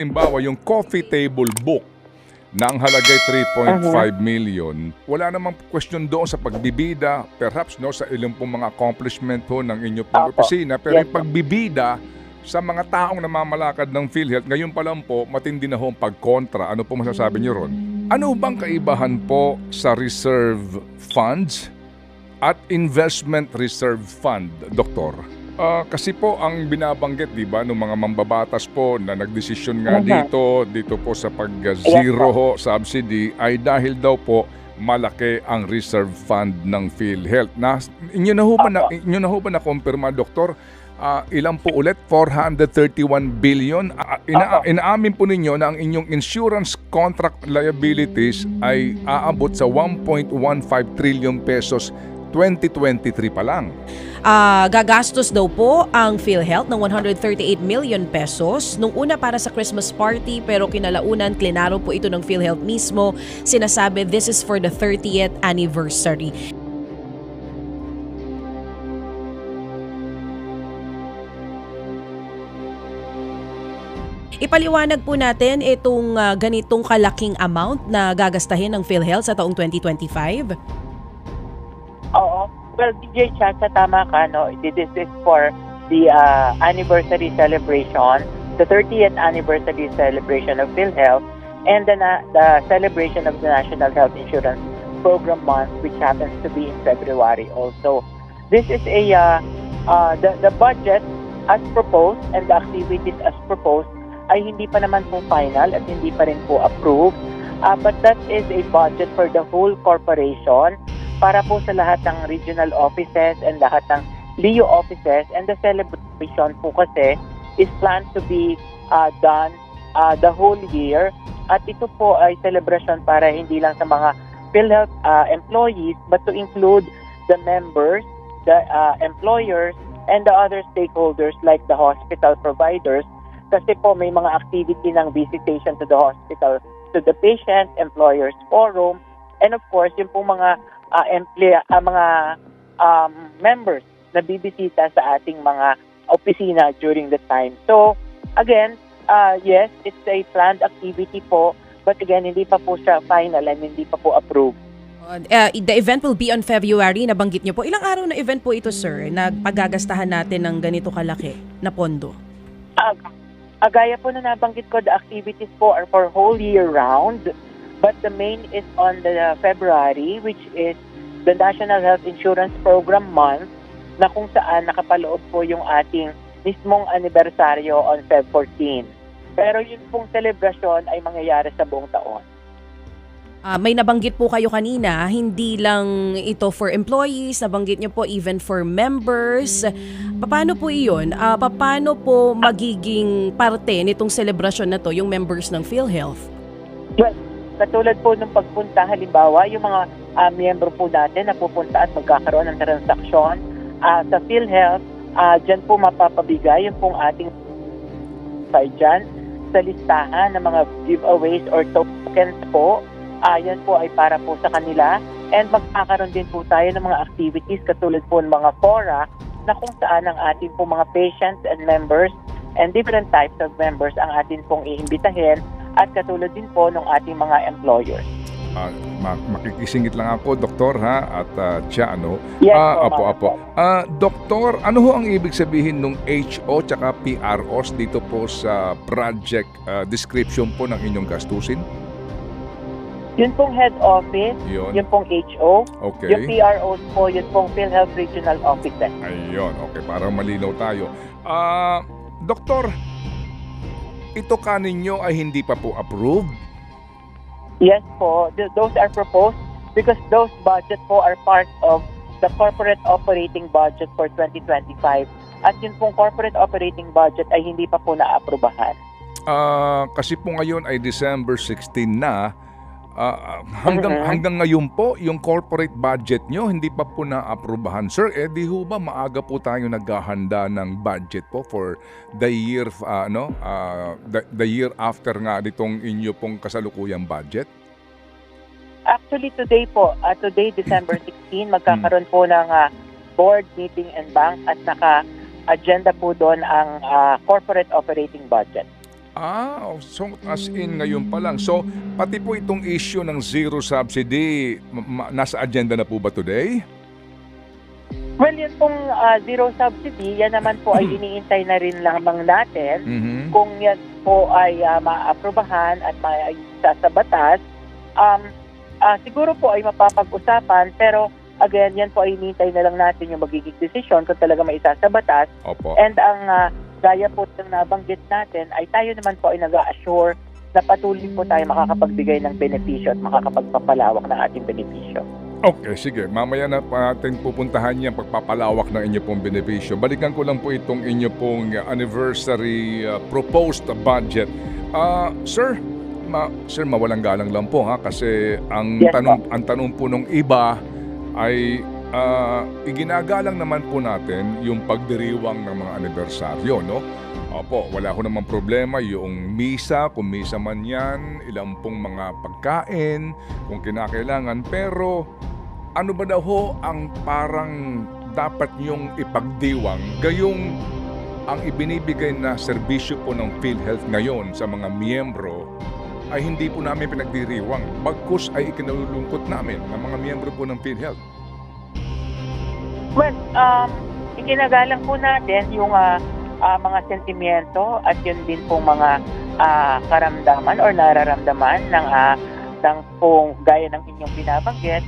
Halimbawa, yung coffee table book na ang halagay 3.5 million, wala namang question doon sa pagbibida, perhaps no, sa ilang pong mga accomplishment ho ng inyo pong Opo. opisina, pero Yes yung po. pagbibida sa mga taong namamalakad ng PhilHealth, ngayon pa lang po, matindi na ho ang pagkontra. Ano po masasabi niyo ron? Ano bang kaibahan po sa reserve funds at investment reserve fund, Doktor? Kasi po ang binabanggit, di ba, ng mga mambabatas po na nagdesisyon nga dito po sa pag-zero ho subsidy ay dahil daw po malaki ang reserve fund ng PhilHealth. Inyo na ho ba na-kumpirma, Doktor? Ilan po ulit? 431 billion. Inaamin po ninyo na ang inyong insurance contract liabilities ay aabot sa 1.15 trillion pesos 2023 pa lang. Gagastos daw po ang PhilHealth ng 138 million pesos nung una para sa Christmas party, pero kinalaunan klinaro po ito ng PhilHealth mismo. Sinasabi this is for the 30th anniversary. Ipaliwanag po natin itong ganitong kalaking amount na gagastahin ng PhilHealth sa taong 2025. Oo. Well, DJ Chacha, tama ka, no? This is for the anniversary celebration, the 30th anniversary celebration of PhilHealth, and the celebration of the National Health Insurance Program Month, which happens to be in February also. This is the budget as proposed and the activities as proposed ay hindi pa naman po final at hindi pa rin po approved. But that is a budget for the whole corporation para po sa lahat ng regional offices and lahat ng LEO offices, and the celebration po kasi is planned to be done the whole year, at ito po ay celebration para hindi lang sa mga PhilHealth employees but to include the members, the employers, and the other stakeholders like the hospital providers, kasi po may mga activity ng visitation to the hospital, to the patient, employers forum, and of course yung po mga members na bibisita sa ating mga opisina during the time. So, again, yes, it's a planned activity po, but again, hindi pa po siya final and hindi pa po approved. The event will be on February, nabanggit niyo po. Ilang araw na event po ito, sir, na paggagastahan natin ng ganito kalaki na pondo? Gaya po na nabanggit ko, the activities po are for whole year round, but the main is on the February, which is the National Health Insurance Program Month, na kung saan nakapaloob po yung ating mismong anibersaryo on Feb 14. Pero yun pong celebration ay mangyayari sa buong taon. May nabanggit po kayo kanina, hindi lang ito for employees, nabanggit niyo po even for members. Paano po iyon? Paano po magiging parte nitong celebration na to yung members ng PhilHealth? Well, katulad po nung pagpunta, halimbawa, yung mga miyembro po natin na pupunta at magkakaroon ng transaksyon sa PhilHealth, dyan po mapapabigay yung pong ating dyan sa listahan ng mga giveaways or tokens po. Yan po ay para po sa kanila, and magkakaroon din po tayo ng mga activities katulad po ng mga fora na kung saan ang ating po mga patients and members and different types of members ang ating pong iimbitahin, at katulad din po ng ating mga employers. Makikisingit lang ako, Doktor, ha? At siya, ano? Yes, Apo. Doktor, ano ho ang ibig sabihin ng HO tsaka PROs dito po sa project description po ng inyong gastusin? Yun pong head office, Yun. yun pong HO, Okay. yung PROs po, yun pong PhilHealth Regional Offices. Ayun, okay, para malinaw tayo. Doktor, ito kaninyo ay hindi pa po approved? Yes po, those are proposed because those budget po are part of the corporate operating budget for 2025. At yun pong corporate operating budget ay hindi pa po naaprubahan. Kasi po ngayon ay December 16 na. Hanggang ngayon po, yung corporate budget nyo hindi pa po naaprubahan. Sir, di ho ba maaga po tayo naghahanda ng budget po for the year the year after nga ditong inyo pong kasalukuyang budget? Actually today po, today December 16, magkakaroon po ng board meeting and bank, at naka-agenda po doon ang corporate operating budget. So as in ngayon pa lang. So, pati po itong issue ng zero subsidy, nasa agenda na po ba today? Well, yun pong zero subsidy, yan naman po ay iniintay na rin lamang natin. Kung yan po ay maaprubahan at maisa sa batas, siguro po ay mapapag-usapan, pero again, yan po ay iniintay na lang natin yung magiging desisyon kung talaga maisa sa batas. Opo. And ang gaya po ng nabanggit natin ay tayo naman po ay nag-assure na patuloy po tayo makakapagbigay ng benepisyo at makakapagpapalawak ng ating benepisyo. Okay, sige. Mamaya na natin pupuntahan yung pagpapalawak ng inyo pong benepisyo. Balikan ko lang po itong inyo pong anniversary proposed budget. Sir, sir, mawalang galang lang po ha, kasi ang Yes, tanong po nung iba ay iginagalang naman po natin yung pagdiriwang ng mga anibersaryo, no? Opo, wala ko namang problema yung misa, kung misa man yan, ilang pong mga pagkain, kung kinakailangan. Pero ano ba daw ho ang parang dapat nyong ipagdiwang gayong ang ibinibigay na serbisyo po ng PhilHealth ngayon sa mga miyembro ay hindi po namin pinagdiriwang. Bagkus ay ikinalulungkot namin ng mga miyembro po ng PhilHealth. Well, ikinagalang po natin yung mga sentimiento at yun din pong mga karamdaman or nararamdaman ng pong gaya ng inyong binabanggit.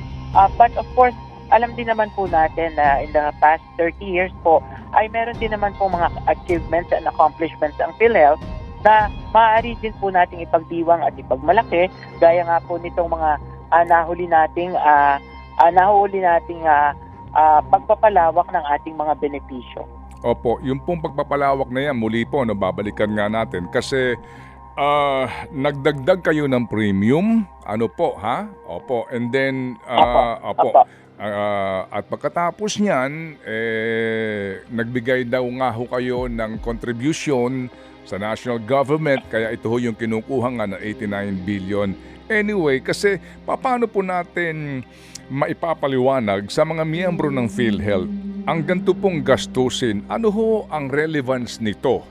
But of course, alam din naman po natin na in the past 30 years po ay meron din naman po mga achievements and accomplishments ang PhilHealth na maaari din po nating ipagdiwang at ipagmalaki gaya nga po nitong mga nahuli nating pagpapalawak ng ating mga benepisyo. Opo, yung pong pagpapalawak na yan, muli po, no, babalikan nga natin kasi nagdagdag kayo ng premium, ano po, ha? Opo, and then, at pagkatapos niyan, nagbigay daw nga ho kayo ng contribution sa national government, kaya ito ho yung kinukuha nga ng 89 billion. Anyway, kasi paano po natin maipapaliwanag sa mga miyembro ng PhilHealth ang ganito pong gastusin? Ano ho ang relevance nito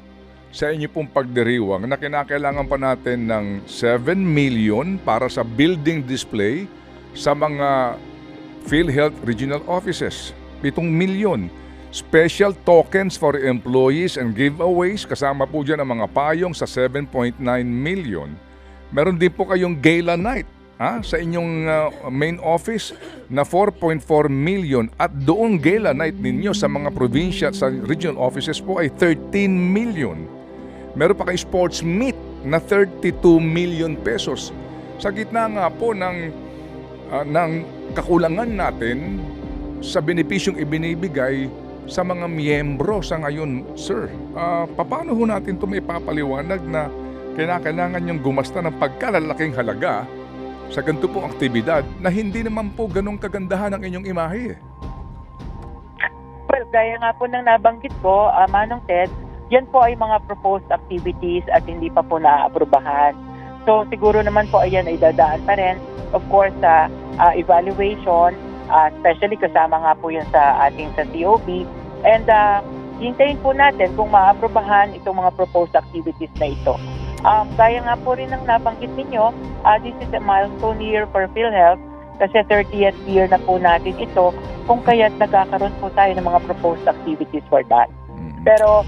sa inyo pong pagdiriwang na kinakailangan pa natin ng 7 million para sa building display sa mga PhilHealth regional offices? 7 milyon. Special tokens for employees and giveaways, kasama po dyan ang mga payong sa 7.9 million. Meron din po kayong gala night sa inyong main office na 4.4 million at doon gala night ninyo sa mga probinsya at sa regional offices po ay 13 million. Meron pa kayo sports meet na 32 million pesos. Sa gitna nga po ng kakulangan natin sa benepisyong ibinibigay sa mga miyembro sa ngayon, sir. Paano ho natin ito maipapaliwanag na kinakailangan yung gumasta ng pagkalalaking halaga sa ganito pong aktibidad na hindi naman po ganong kagandahan ang inyong imahe? Well, gaya nga po ng nabanggit ko, Manong Ted, yan po ay mga proposed activities at hindi pa po naaaprubahan. So siguro naman po ayan ay dadaan pa rin, of course, sa evaluation, especially kasama nga po yun sa ating sa COB. And hintayin po natin kung maaprubahan itong mga proposed activities na ito. Gaya nga po rin ng nabanggit ninyo, this is a milestone year for PhilHealth kasi 30th year na po natin ito kung kaya't nagkakaroon po tayo ng mga proposed activities for that. Pero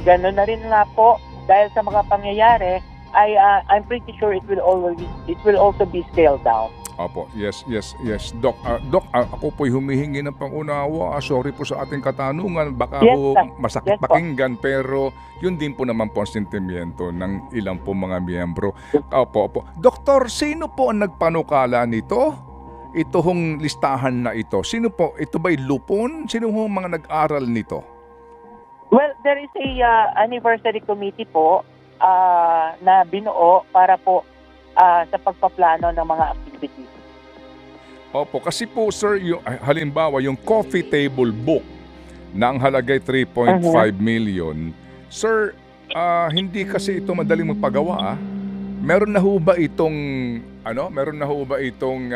gano'n na rin nga po dahil sa mga pangyayari ay I'm pretty sure it will also be scaled down. Opo, yes. Doc, ako po'y humihingi ng pangunawa. Sorry po sa ating katanungan. Baka masakit pakinggan, pero yun din po naman po ang sentimiento ng ilang po mga miyembro. Opo. Doktor, sino po ang nagpanukala nito? Ito hong listahan na ito. Sino po? Ito ba'y lupon? Sino hong mga nag-aral nito? Well, there is a anniversary committee po na binuo para po sa pagpaplano ng mga activities. Opo, kasi po sir, halimbawa yung coffee table book na ang halagay 3.5 million. Sir, hindi kasi ito madaling magpagawa. Meron na ho ba itong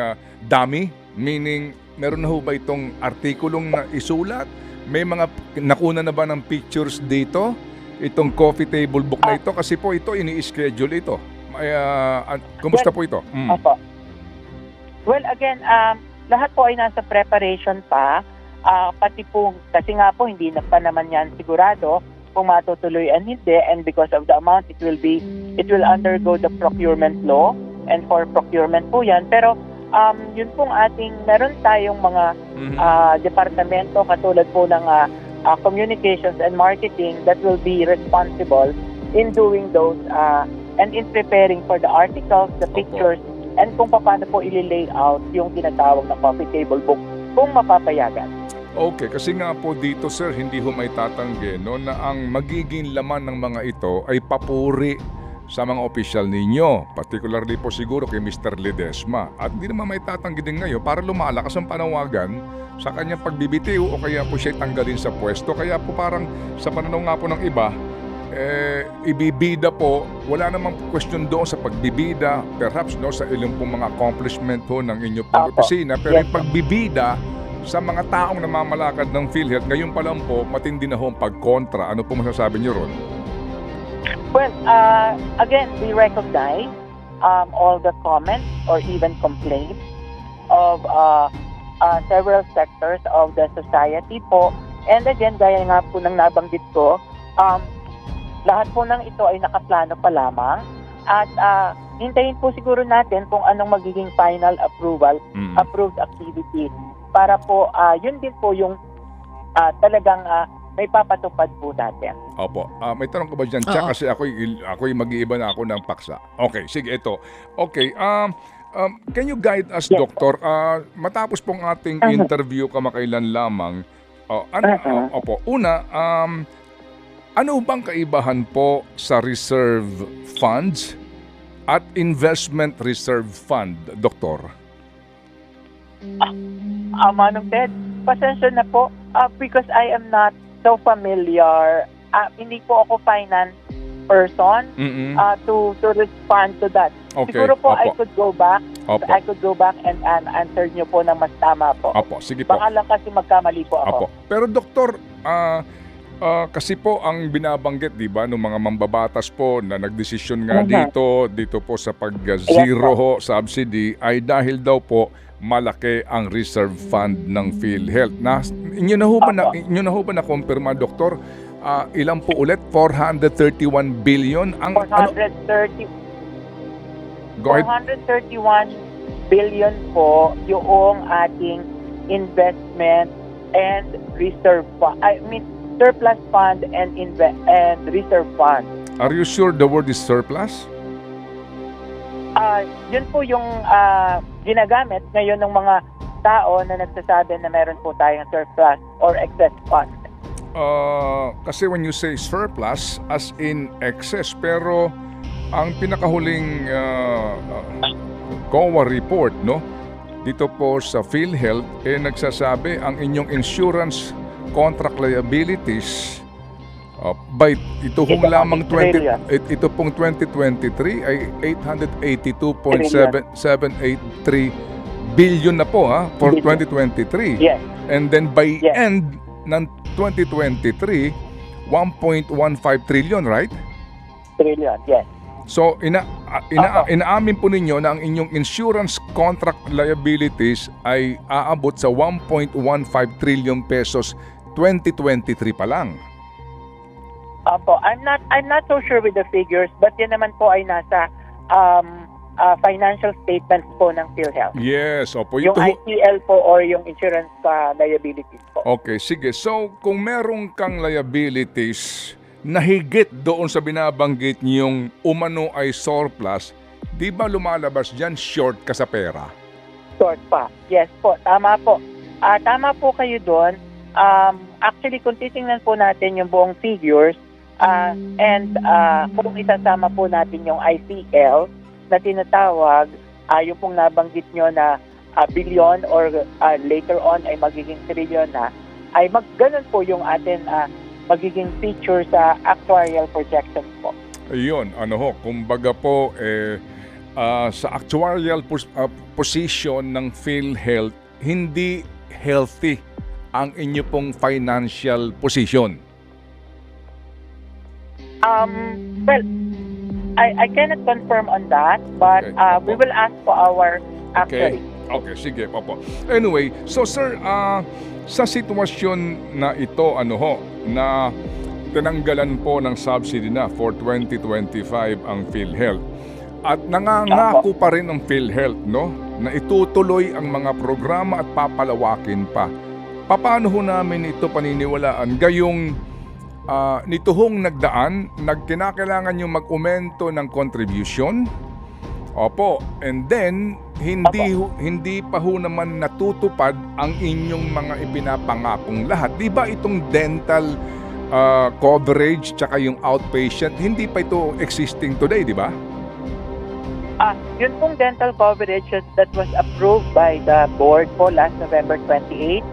dummy? Meaning, meron na ho ba itong artikulong na isulat? May mga nakuna na ba ng pictures dito? itong coffee table book na ito kasi po ito ini-schedule ito. Kumusta po ito? Opo. Well, again, lahat po ay nasa preparation pa. Pati po, kasi nga po, hindi na pa naman yan sigurado kung matutuloy and hindi. And because of the amount, it will undergo the procurement law. And for procurement po yan. Pero, yun pong meron tayong mga departamento katulad po ng communications and marketing that will be responsible in doing those and in preparing for the articles, the pictures, and kung paano po i-layout yung tinatawag na coffee table book kung mapapayagan. Okay, kasi nga po dito sir, hindi ho may tatanggi no, na ang magiging laman ng mga ito ay papuri sa mga opisyal ninyo, particularly po siguro kay Mr. Ledesma. At hindi naman may tatanggi din ngayon para lumalakas ang panawagan sa kanyang pagbibitiw o kaya po siya tanggalin sa pwesto. Kaya po parang sa pananaw nga po ng iba, ibibida po, wala namang question doon sa pagbibida, perhaps no, sa ilang pong mga accomplishment ho ng inyong pong opisina, pero yung pagbibida sa mga taong namamalakad ng PhilHealth, ngayon pa lang po, matindi na ho ang pagkontra. Ano po masasabi niyo ron? Well, again, we recognize all the comments or even complaints of several sectors of the society po. And again, gaya nga po ng nabanggit ko, lahat po ng ito ay nakaplano pa lamang. At hintayin po siguro natin kung anong magiging final approval, approved activity. Para po, yun din po yung talagang may papatupad po natin. Opo. May tanong ko ba dyan, Chuck? Kasi ako'y mag-iiba na ako ng paksa. Okay, sige, ito. Okay, can you guide us, yes, Doktor? Matapos pong ating interview kamakailan lamang, una, ano bang kaibahan po sa reserve funds at investment reserve fund, Doktor? Manong Ted, pasensya na po because I am not so familiar. Hindi po ako finance person to respond to that. Okay. Siguro po I could go back. Opo. I could go back and answer niyo po ng mas tama po. Opo, sige po. Baka lang kasi magkamali po ako. Opo. Pero Doktor, kasi po ang binabanggit, di ba, ng mga mambabatas po na nagdesisyon nga dito po sa pag-zero ho subsidy ay dahil daw po malaki ang reserve fund ng PhilHealth. Inyo na ho ba na-confirma, Doktor? Ilan po ulit? 431 billion? 431 billion po yung ating investment and reserve fund. I mean, surplus fund and reserve fund. Are you sure the word is surplus? Yun po yung ginagamit ngayon ng mga tao na nagsasabi na meron po tayong surplus or excess fund. Kasi when you say surplus, as in excess, pero ang pinakahuling COA report, no, dito po sa PhilHealth, nagsasabi ang inyong insurance contract liabilities by ito pong 2023 ay 882.783 billion na po for 2023. Yes. And then by end ng 2023, 1.15 trillion, right? Trillion, yes. So inaamin po ninyo na ang inyong insurance contract liabilities ay aabot sa 1.15 trillion pesos 2023 pa lang. Opo, I'm not so sure with the figures, but yan naman po ay nasa financial statements po ng PhilHealth. Yes, opo. Yung IPL po or yung insurance liabilities po. Okay, sige. So, kung meron kang liabilities na higit doon sa binabanggit niyong umano ay surplus, di ba lumalabas dyan short ka sa pera? Short pa. Yes po, tama po. Tama po kayo doon. Actually, kung titingnan po natin yung buong figures, and kung isasama po natin yung ICL na tinatawag, yung pong nabanggit nyo na billion or later on ay magiging trillion na, ay ganun po yung atin magiging feature sa actuarial projections po. Ayun, kumbaga po, sa actuarial position ng PhilHealth, hindi healthy ang inyo pong financial position. Well, I cannot confirm on that, but Okay. we will ask for our Okay. actuary. Okay, sige, opo. Anyway, so sir, sa sitwasyon na ito, na tinanggalan po ng subsidy na for 2025 ang PhilHealth at nangangako pa rin ang PhilHealth, na itutuloy ang mga programa at papalawakin pa. Paano ho namin ito paniniwalaan? Gayong nito hong nagdaan, kinakailangan yung mag-aumento ng contribution. Opo, and then hindi pa ho naman natutupad ang inyong mga ipinapangakong lahat. Di ba itong dental coverage tsaka yung outpatient, hindi pa ito existing today, di ba? Yun pong dental coverage that was approved by the board po last November 28,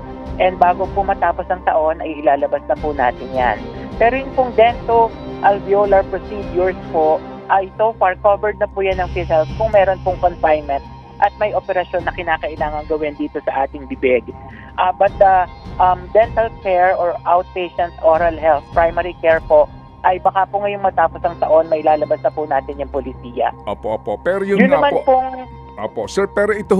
and bago po matapos ang taon ay ilalabas na po natin yan. Pero yung pong dental-alveolar procedures po ay so far covered na po yan ng PhilHealth kung meron pong confinement at may operasyon na kinakailangan gawin dito sa ating bibig. But the dental care or outpatient oral health, primary care po, ay baka po ngayong matapos ang taon may lalabas na po natin yung polisiya. Opo. Pero yun Yun nga naman po. pong Opo, sir, pero ito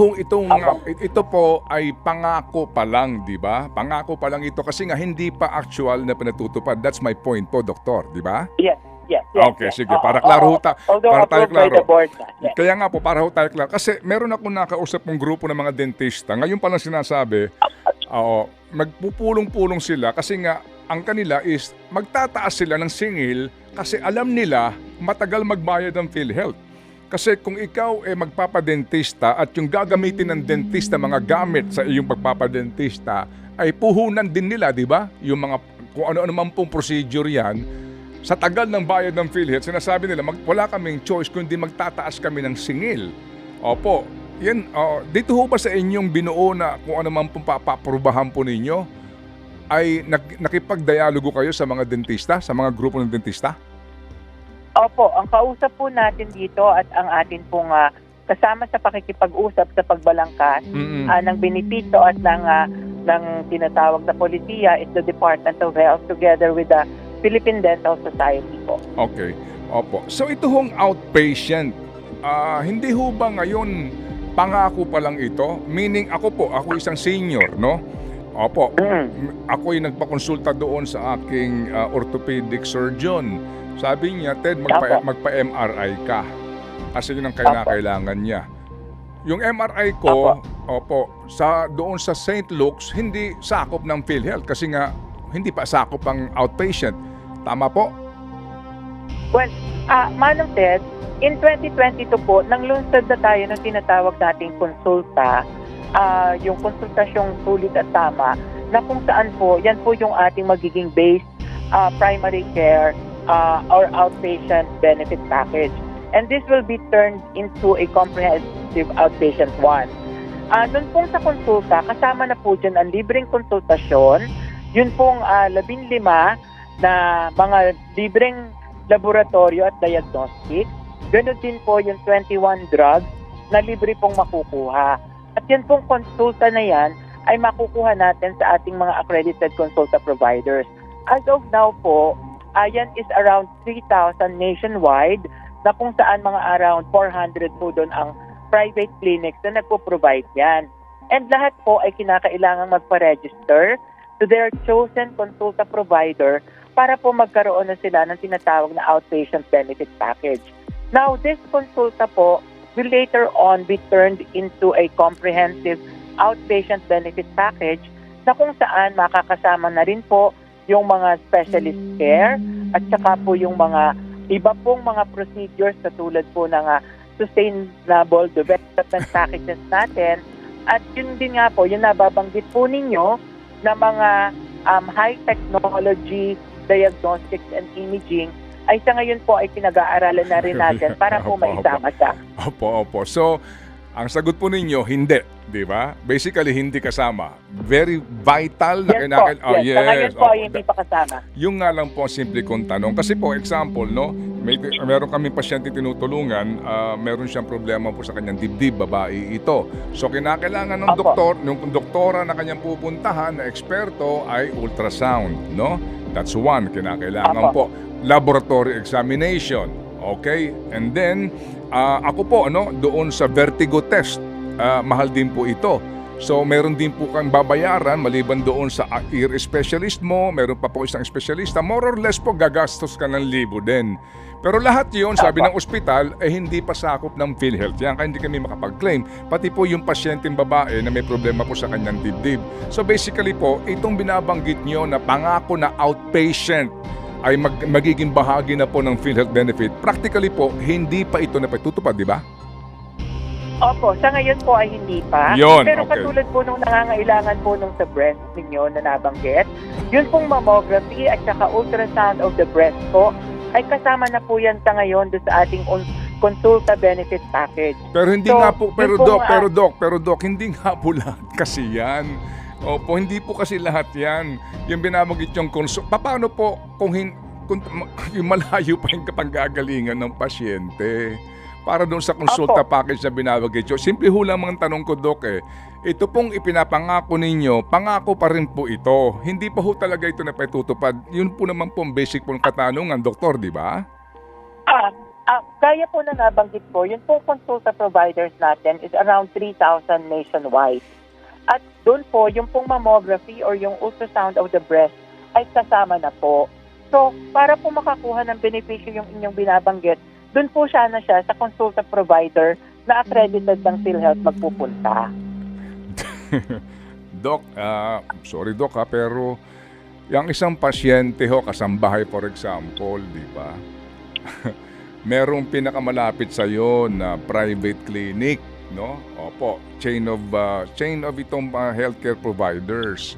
po ay pangako pa lang, di ba? Pangako pa lang ito kasi nga hindi pa actual na pinatutupad. That's my point po, doktor, di ba? yes. Okay, sige, para klaro ho Although para tayo approved by the klaro. board na. Yes. Kaya nga po, para ho tayo klaro. Kasi meron akong nakausap ng grupo ng mga dentista. Ngayon pa lang sinasabi, magpupulong-pulong sila kasi nga ang kanila is magtataas sila ng singil kasi alam nila matagal magbayad ang PhilHealth. Kasi kung ikaw magpapadentista at yung gagamitin ng dentista mga gamit sa iyong pagpapadentista ay puhunan din nila, di ba? Yung mga kung ano-ano man pong procedure yan, sa tagal ng bayad ng PhilHealth, sinasabi nila wala kaming choice kundi magtataas kami ng singil. Opo, yan, dito ho ba sa inyong binuo na kung ano man pong papaprubahan po ninyo, ay nakipagdialogo kayo sa mga dentista, sa mga grupo ng dentista? Opo, ang kausap po natin dito at ang atin pong kasama sa pakikipag-usap sa pagbalangkas ng benepisyo at ng tinatawag na polisiya is the Department of Health together with the Philippine Dental Society po. Okay. Opo. So ito hong outpatient, hindi ho ba ngayon pangako pa lang ito? Meaning ako isang senior, no? Opo. Ako'y nagpakonsulta doon sa aking orthopedic surgeon. Sabi niya, Ted, magpa-MRI ka. Kasi yun ang kailangan niya. Yung MRI ko, doon sa St. Luke's, hindi sakop ng PhilHealth kasi nga hindi pa sakop ang outpatient. Tama po? Well, Manong Ted, in 2022 po, nang lunsad na tayo ng tinatawag nating konsulta, yung konsultasyong sulit at tama, na kung saan po, yan po yung ating magiging base primary care or outpatient benefit package. And this will be turned into a comprehensive outpatient one. Noon pong sa konsulta, kasama na po dyan ang libreng konsultasyon, yun pong 15 na mga libreng laboratorio at diagnostic. Ganun din po yung 21 drugs na libre pong makukuha. At yan pong konsulta na yan ay makukuha natin sa ating mga accredited consulta providers. As of now po, yan is around 3,000 nationwide na kung saan mga around 400 po doon ang private clinics na nagpo-provide yan. And lahat po ay kinakailangan magpa-register to their chosen consulta provider para po magkaroon na sila ng tinatawag na outpatient benefit package. Now, this consulta po will later on be turned into a comprehensive outpatient benefit package na kung saan makakasama na rin po yung mga specialist care at saka po yung mga iba pong mga procedures katulad po ng sustainable development packages natin. At yun din nga po, yung nababanggit po ninyo na mga high technology diagnostics and imaging ay sa ngayon po ay pinag-aaralan na rin natin para po maisama siya. Opo. So, ang sagot po ninyo, hindi. Di ba? Basically, hindi kasama. Very vital na Yes. Sa ngayon po ay hindi pa kasama. Yung nga lang po ang simple kong tanong. Kasi po, example, no? Meron kaming pasyente tinutulungan, meron siyang problema po sa kanyang dibdib, babae ito. So, kinakailangan ng ng doktora na kanyang pupuntahan na eksperto ay ultrasound, no? That's one, kinakailangan po. laboratory examination. Okay? And then, ako po, doon sa vertigo test, mahal din po ito. So, meron din po kang babayaran maliban doon sa ear specialist mo, meron pa po isang specialista, more or less po gagastos ka ng 1,000 din. Pero lahat yun, sabi ng ospital, hindi pa sakop ng PhilHealth yan, kaya hindi kami makapag-claim. Pati po yung pasyenteng babae na may problema po sa kanyang dibdib. So basically po, itong binabanggit nyo na pangako na outpatient ay magiging bahagi na po ng PhilHealth benefit, practically po, hindi pa ito napatutupad, di ba? Opo, sa ngayon po ay hindi pa. Yun, Pero okay. katulad po nung nangangailangan po nung sa breast ninyo na nabanggit, yun pong mammography at saka ultrasound of the breast po, ay kasama na po yan sa ngayon doon sa ating consulta benefit package. Pero hindi So, nga po, yun pong, pero doc, hindi nga po lahat kasi yan. Opo, hindi po kasi lahat yan. Yung binamagit yung paano po kung yung malayo pa yung kapanggagalingan ng pasyente? Para doon sa consulta package na binabagay. Simple ho lang mga tanong ko, Doc. Ito pong ipinapangako ninyo, pangako pa rin po ito. Hindi pa ho talaga ito na patutupad. Yun po naman po ang basic po ng katanungan, Doktor, di ba? Kaya po na nabanggit po, yun pong consulta providers natin is around 3,000 nationwide. At doon po, yung pong mammography or yung ultrasound of the breast ay kasama na po. So, para po makakuha ng benepisyo yung inyong binabanggit, doon po siya sa consulta provider na accredited ng PhilHealth magpupunta. Doc, sorry Doc pero yung isang pasyente ho, kasambahay for example, di ba? Merong pinakamalapit sa iyo na private clinic, no? Opo, chain of itong healthcare providers.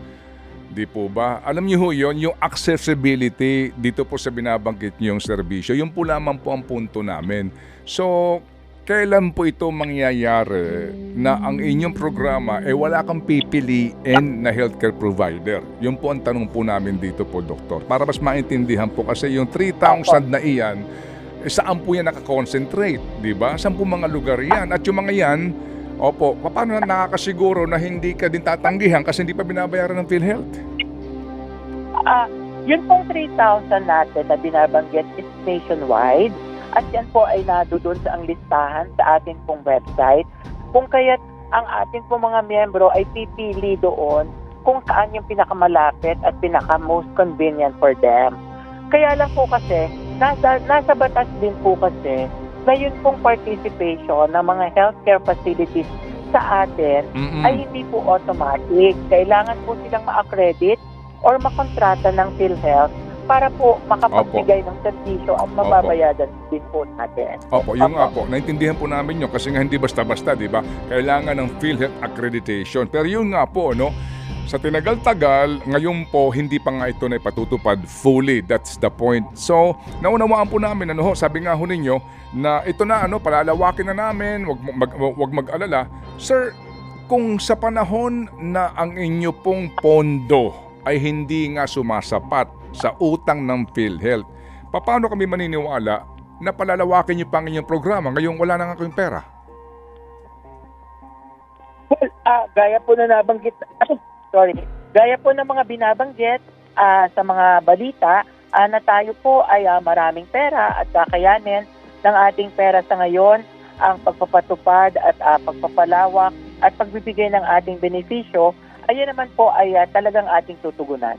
Di po ba? Alam niyo ho yun, yung accessibility dito po sa binabanggit niyong serbisyo, yun po lamang po ang punto namin. So, kailan po ito mangyayari na ang inyong programa wala kang pipiliin na healthcare provider? Yun po ang tanong po namin dito po, Doktor. Para mas maintindihan po kasi yung 3,000 na iyan, saan po yan nakakonsentrate? Di ba? Saan po mga lugar yan? At yung mga yan, opo, paano na nakakasiguro na hindi ka din tatanggihan kasi hindi pa binabayaran ng PhilHealth? Yun pong 3,000 natin na binabanggit is nationwide at yan po ay nadoon sa ang listahan sa ating pong website. Kung kaya't ang ating pong mga miyembro ay pipili doon kung saan yung pinakamalapit at pinaka-most convenient for them. Kaya lang po kasi, nasa batas din po kasi na yun pong participation ng mga healthcare facilities sa atin ay hindi po automatic. Kailangan po silang ma-accredit or makontrata ng PhilHealth para po makapagbigay ng serbisyo at mababayadan din po natin. Opo, yung nga po, naintindihan po namin yun kasi nga hindi basta-basta, di ba? Kailangan ng PhilHealth accreditation. Pero yun nga po, sa tinagal-tagal, ngayon po, hindi pa nga ito na ipatutupad fully. That's the point. So, naunawaan po namin, sabi nga ho ninyo, na ito na, palalawakin na namin, wag mag-alala. Sir, kung sa panahon na ang inyo pong pondo ay hindi nga sumasapat sa utang ng PhilHealth, paano kami maniniwala na palalawakin niyo pa ang inyong programa ngayong wala na nga kayong pera? Well, gaya po na nabanggit, gaya po ng mga binabanggit sa mga balita na tayo po ay maraming pera at kakayanin ng ating pera sa ngayon ang pagpapatupad at pagpapalawak at pagbibigay ng ating benepisyo, ayan naman po ay talagang ating tutugunan.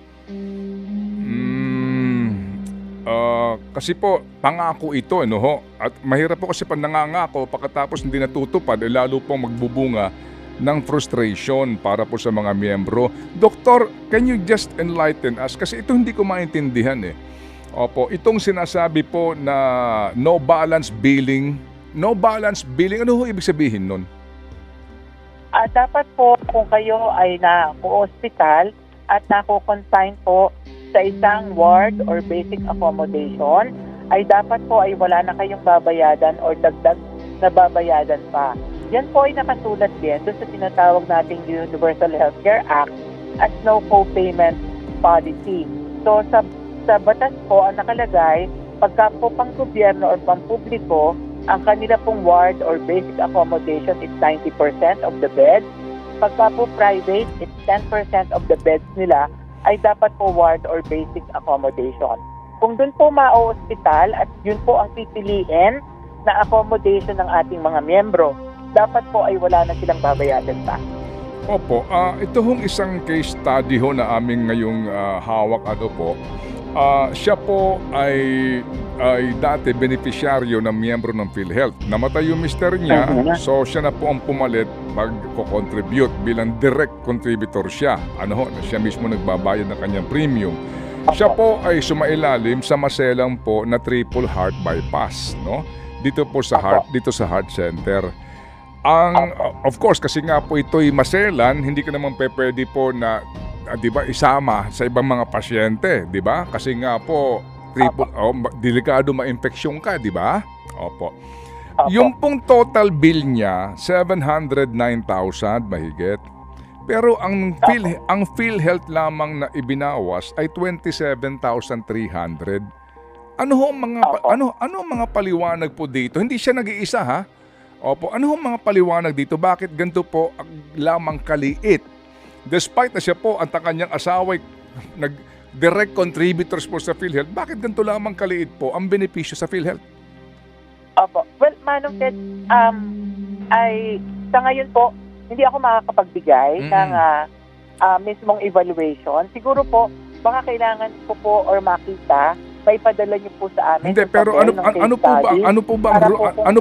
Kasi po, pangako ito, at mahirap po kasi pag nangangako, pagkatapos hindi natutupad, lalo pong magbubunga ng frustration para po sa mga miyembro. Doktor, can you just enlighten us? Kasi ito hindi ko maintindihan Opo, itong sinasabi po na no balance billing, ano ho ibig sabihin nun? Dapat po kung kayo ay na-hospital at nako-consign po sa isang ward or basic accommodation, ay dapat po ay wala na kayong babayadan or dagdag na babayadan pa. Yan po ay nakasulat din doon sa tinatawag nating Universal Healthcare Act at no co-payment policy. So sa batas po ang nakalagay, pagka po pang gobyerno or pang publiko, ang kanila pong ward or basic accommodation is 90% of the beds. Pagka po private, it's 10% of the beds nila ay dapat po ward or basic accommodation. kung doon po ma-hospital at yun po ang pipiliin na accommodation ng ating mga miyembro, dapat po ay wala na silang babayadan pa. Opo, ito hong isang case study ho na aming ngayong hawak po. Siya po ay dati beneficiaryo ng miyembro ng PhilHealth. Namatay yung mister niya, so siya na po ang pumalit mag-contribute bilang direct contributor siya. Siya mismo nagbabayad ng kanyang premium. Siya po ay sumailalim sa maselang po na triple heart bypass, no? Dito po sa heart center. Of course, kasi nga po ito'y maselan, hindi ka naman pwede po na, di ba, isama sa ibang mga pasyente, di ba? Kasi nga po, delikado ma-infeksyon ka, di ba? Opo. Yung pong total bill niya, 709,000 mahigit. Pero ang PhilHealth lamang na ibinawas ay 27,300. Ano ang mga paliwanag po dito? Hindi siya nag-iisa, ha? Opo, ano ang mga paliwanag dito? Bakit ganito po lamang kaliit? Despite na siya po at ang kanyang asawa direct contributors po sa PhilHealth, bakit ganito lamang kaliit po ang benepisyo sa PhilHealth? Opo. Well, Manong Ted, ay sa ngayon po, hindi ako makakapagbigay ng mismong evaluation. Siguro po, baka kailangan ko po or makita, may padala niyo po sa amin. Hindi, pero ano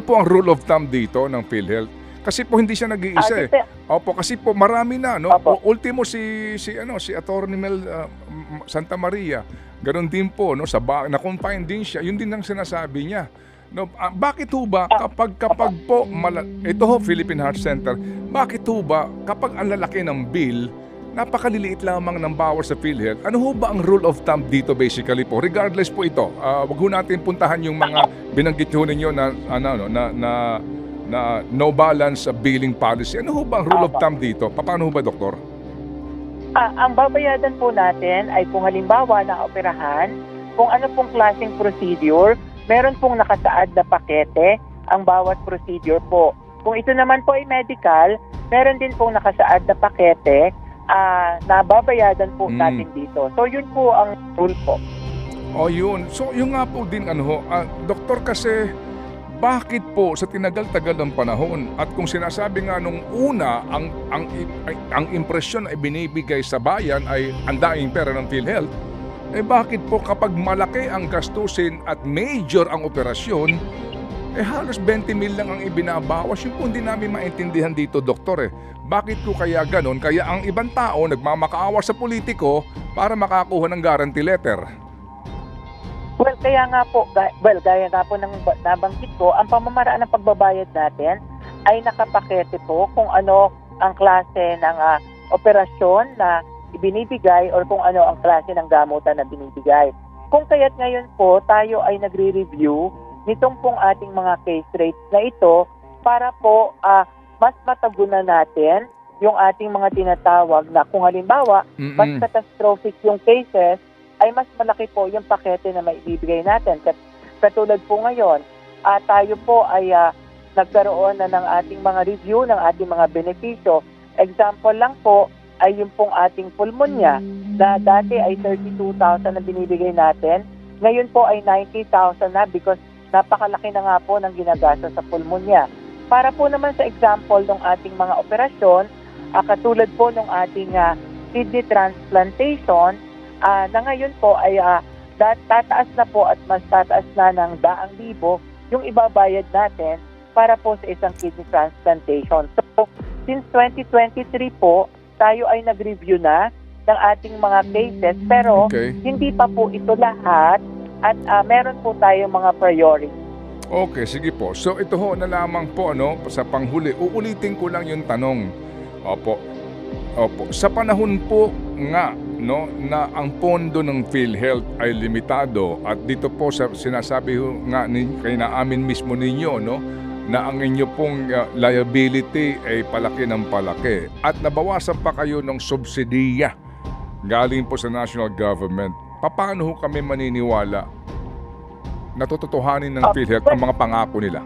po ang rule of thumb dito ng PhilHealth? Kasi po hindi siya nag-iisa eh. Opo, kasi po marami na, no. Ultimo si Attorney Mel Santa Maria, ganoon din po, no, na-confine din siya. Yun din ang sinasabi niya. No, bakit ho ba kapag po ito ho Philippine Heart Center, bakit ho ba kapag ang lalaki ng bill, napakaliliit lamang ng bawas sa PhilHealth? Ano ho ba ang rule of thumb dito basically po? Regardless po ito, wag ho natin puntahan yung mga binanggit ho ninyo na no balance billing policy. Ano ho ba ang rule of thumb dito? Paano ho ba, Doktor? Ang babayadan po natin ay kung halimbawa na operahan, kung ano pong klaseng procedure, meron pong nakasaad na pakete ang bawat procedure po. Kung ito naman po ay medical, meron din pong nakasaad na pakete na babayadan po natin dito. So yun po ang rule po. Yun. So yung nga po din Doktor, kasi bakit po sa tinagal-tagal ng panahon at kung sinasabi nga nung una ang impresyon ay binibigay sa bayan ay ang daing pera ng PhilHealth, bakit po kapag malaki ang gastusin at major ang operasyon, halos 20 mil lang ang ibinabawas? Yung po hindi namin maintindihan dito, Doktor. Bakit po kaya ganon? Kaya ang ibang tao nagmamakaawa sa politiko para makakuha ng guarantee letter. Well, kaya nga po, gaya nga po ng nabanggit ko, ang pamamaraan ng pagbabayad natin ay nakapakete po kung ano ang klase ng operasyon na ibinibigay or kung ano ang klase ng gamutan na binibigay. Kung kaya't ngayon po tayo ay nagre-review nitong pong ating mga case rates na ito para po mas matagunan natin yung ating mga tinatawag na kung halimbawa mas catastrophic yung cases, ay mas malaki po yung pakete na maibibigay natin. Katulad po ngayon, tayo po ay nagkaroon na ng ating mga review ng ating mga benepisyo. Example lang po ay yung pong ating pulmonya na dati ay 32,000 na binibigay natin. Ngayon po ay 90,000 na because napakalaki na nga po ng ginagastos sa pulmonya. Para po naman sa example ng ating mga operasyon, katulad po ng ating kidney transplantation, na ngayon po ay tataas na po at mas tataas na ng 100,000 yung ibabayad natin para po sa isang kidney transplantation. So, since 2023 po, tayo ay nag-review na ng ating mga cases pero hindi pa po ito lahat at meron po tayong mga priority. Okay, sige po. So ito ho na lamang po sa panghuli. Uulitin ko lang yung tanong. Opo. Sa panahon po nga na ang pondo ng PhilHealth ay limitado at dito po sinasabi nga kay na amin mismo ninyo na ang inyo pong liability ay palaki ng palaki at nabawasan pa kayo ng subsidiya galing po sa national government. Paano ho kami maniniwala na tututuhanin ng PhilHealth ang mga pangako nila?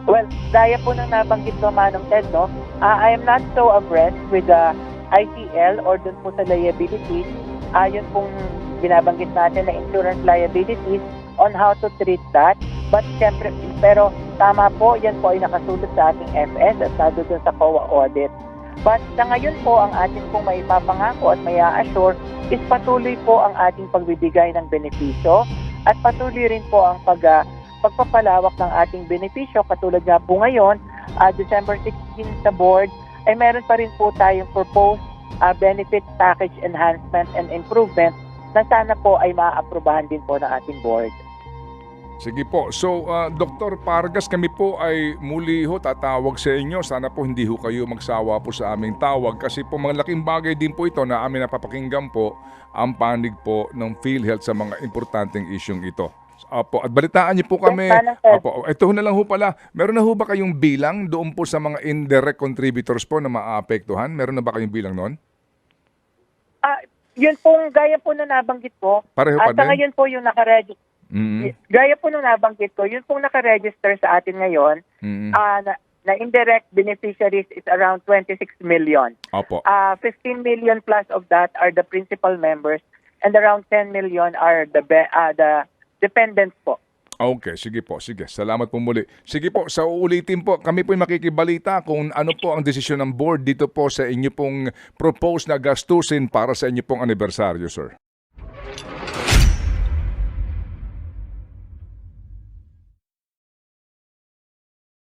Well, gaya po ng nabanggit ko, Manong Ted, I am not so abreast with the ICL or dun po sa liability. Yun pong binabanggit natin na insurance liabilities on how to treat that. But syempre, pero tama po, yan po ay nakasulat sa ating FS at nado dun sa COA audit. But sa ngayon po, ang ating pong maipapangako at maya-assure is patuloy po ang ating pagbibigay ng benepisyo at patuloy rin po ang pagpapalawak ng ating benepisyo. Katulad nga po ngayon, December 16 sa board, ay meron pa rin po tayong proposed benefit package enhancement and improvement na sana po ay maaaprobahan din po ng ating board. Sige po. So, Dr. Pargas, kami po ay muli ho tatawag sa inyo. Sana po hindi ho kayo magsawa po sa aming tawag kasi po malaking bagay din po ito na aming napapakinggan po ang panig po ng PhilHealth sa mga importanteng isyong ito. Opo, at balitaan niyo po kami. Opo, ito na lang ho pala. Meron na ho ba kayong bilang doon po sa mga indirect contributors po na maapektuhan? Meron na ba kayong bilang noon? Yun pong, gaya po na nabanggit ko, Pareho pa sa din? ngayon po yung nakaregister. Gaya po nung nabanggit ko, yun pong nakaregister sa atin ngayon, na indirect beneficiaries is around 26 million. Opo. 15 million plus of that are the principal members and around 10 million are the dependents po. Okay, sige po. Sige, salamat po muli. Sige po, sa uulitin po, kami po yung makikibalita kung ano po ang desisyon ng board dito po sa inyo pong proposed na gastusin para sa inyo pong anibersaryo, sir.